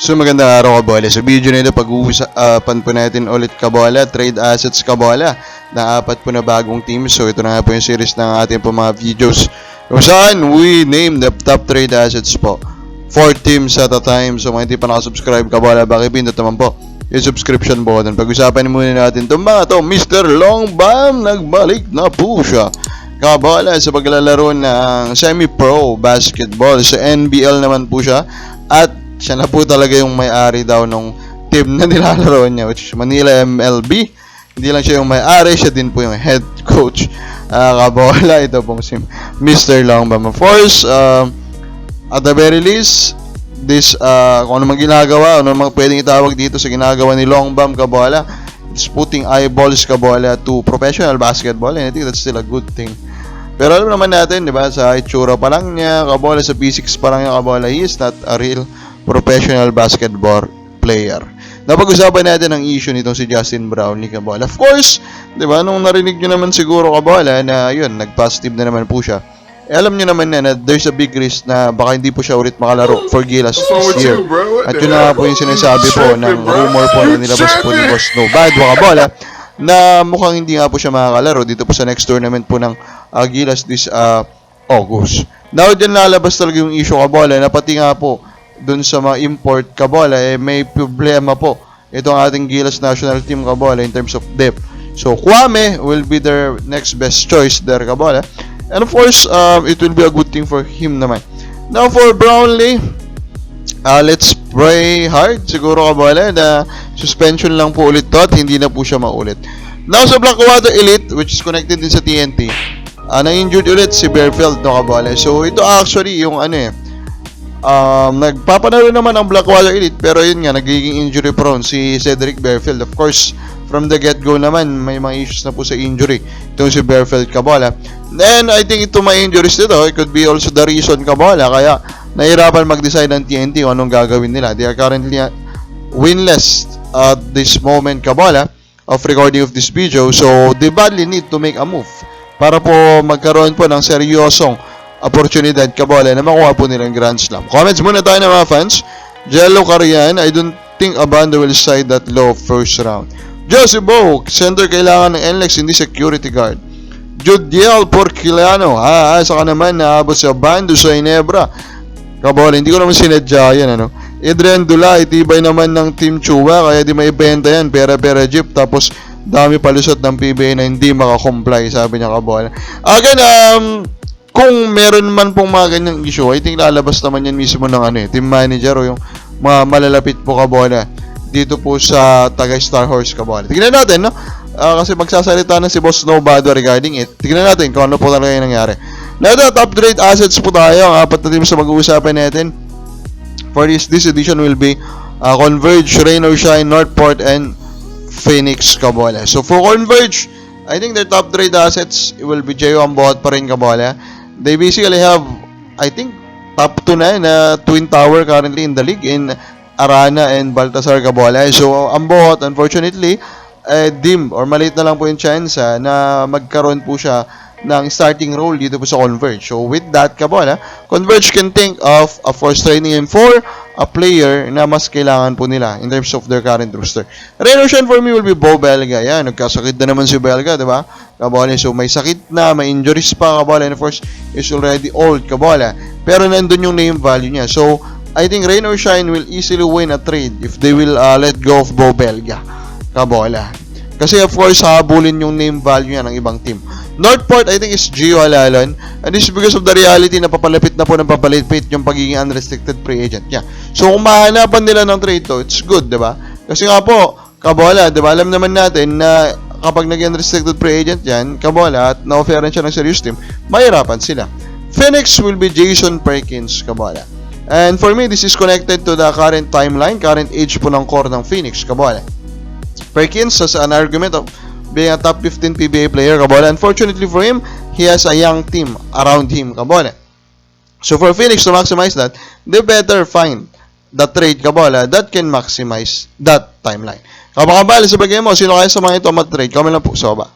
So magandang araw kabola. Sa video na ito pag-uusapan po natin ulit kabola, trade assets kabola na 4 po na bagong team. So ito na nga po yung series ng ating po mga videos kung saan we name the top trade assets po 4 teams at a time. So kung hindi pa nakasubscribe kabola, pakipindot naman po yung subscription button. Pag-usapan muna natin itong mga to. Mr. Longbam, nagbalik na po siya kabola sa paglalaro ng semi-pro basketball. Sa NBL naman po siya at siya na po talaga yung may-ari daw nung team na nilalaro niya, which is Manila MLB. Hindi lang siya yung may-ari, siya din po yung head coach. Kabola, ito pong si Mr. Longbam. Of course, at the very least, this, kung ano mang ginagawa, ano mang pwedeng itawag dito sa ginagawa ni Longbam, kabola, it's putting eyeballs, kabola, to professional basketball, and I think that's still a good thing. Pero alam naman natin, di ba, sa itsura pa lang niya, kabola, sa physics pa lang niya, kabola, he is not a real professional basketball player. Napag-usapan natin ang issue nitong si Justin Brownlee, kabola. Of course, di ba, nung narinig nyo naman siguro, kabola, na yun, nag-positive na naman po siya. Alam nyo naman na there's a big risk na baka hindi po siya ulit makalaro for Gilas this year. At yun na po yung sinasabi po ng rumor po na nilabas po ni Boss Nobad, kabola, na mukhang hindi nga po siya makakalaro dito po sa next tournament po ng Gilas this August. Now, dyan lalabas talaga yung issue, kabola, na pati nga po dun sa mga import, kabola, may problema po itong ating Gilas national team, kabola, in terms of depth. So, Kwame will be their next best choice there, kabola. And of course, it will be a good thing for him naman. Now, for Brownlee, let's pray hard, siguro, kabola, na suspension lang po ulit to at hindi na po siya maulit. Now, sa Blackwater Elite, which is connected din sa TNT, na-injured ulit si Bearfield, no, kabola. So, ito actually yung nagpapanalo naman ang Blackwater Elite, pero yun nga, nagiging injury prone si Cedric Bearfield. Of course, from the get-go naman, may mga issues na po sa injury itong si Bearfield, kabola. Then, I think ito may injuries nito, it could be also the reason, kabola, kaya nahirapan mag-decide ng TNT kung anong gagawin nila. They are currently winless at this moment, kabola, of recording of this video, so they badly need to make a move para po magkaroon po ng seryosong oportunidad, kabola, na makuha po nilang Grand Slam. Comments muna tayo ng mga fans. Jello Carian, I don't think Abando will side that low first round. Josie Bo, center kailangan ng NLEX, hindi security guard. Judiel Porquiliano, asa ka naman naabot sa Abando sa Inebra. Kabola, hindi ko naman sinadya yan, ano. Adrian Dulay, tibay naman ng Team Chua, kaya di may ibenta yan, pera-pera jeep, tapos dami palusot ng PBA na hindi makakomply, sabi niya, kabola. Again, kung meron man pong mga ganyang issue, I think lalabas naman yan mismo ng team manager o yung mga malalapit po, kabola, dito po sa Tagay Star Horse, kabola. Tignan natin, no? Kasi magsasalita na si Boss Nobado regarding it. Tignan natin kung ano po talaga yung nangyari. Now, top trade assets po tayo. Ang 4 na team sa mag-uusapan natin for this edition will be Converge, Rain or Shine, Northport, and Phoenix, kabola. So, for Converge, I think their top trade assets will be J.O. Ambot pa rin, kabola. They basically have, I think, top 2 na Twin Tower currently in the league in Arana and Baltasar, kabola. So, Ambot, unfortunately, dim or maliit na lang po yung chance na magkaroon po siya ng starting role dito po sa Converge. So, with that, kabola, Converge can think of a force training him for a player na mas kailangan po nila in terms of their current roster. Renovation for me will be Bo Belga. Yan, nagkasakit na naman si Belga, diba? Kabola, so may sakit na, may injuries pa, kabola, and of course, is already old, kabola. Pero nandun yung name value niya. So, I think Rain or Shine will easily win a trade if they will let go of Bo Belga, kabola. Kasi of course, habulin yung name value niya ng ibang team. Northport, I think, is Gio Alalon. And this is because of the reality na papalapit na po ng papalapit yung pagiging unrestricted free agent niya. So, kung mahanapan nila ng trade to, it's good, diba? Kasi nga po, kabola, diba? Alam naman natin na kapag naging unrestricted free agent yan, kabola, at na-offeran siya ng serious team, mahirapan sila. Phoenix will be Jason Perkins, kabola. And for me, this is connected to the current timeline, current age po ng core ng Phoenix, kabola. Perkins has an argument of being a top 15 PBA player, kabola. Unfortunately for him, he has a young team around him, kabola. So for Phoenix to maximize that, they better find the trade, kabola, that can maximize that timeline. Kabakabali sa bagay mo, sino kaya sa mga ito mag-trade? Comment lang po sa baba.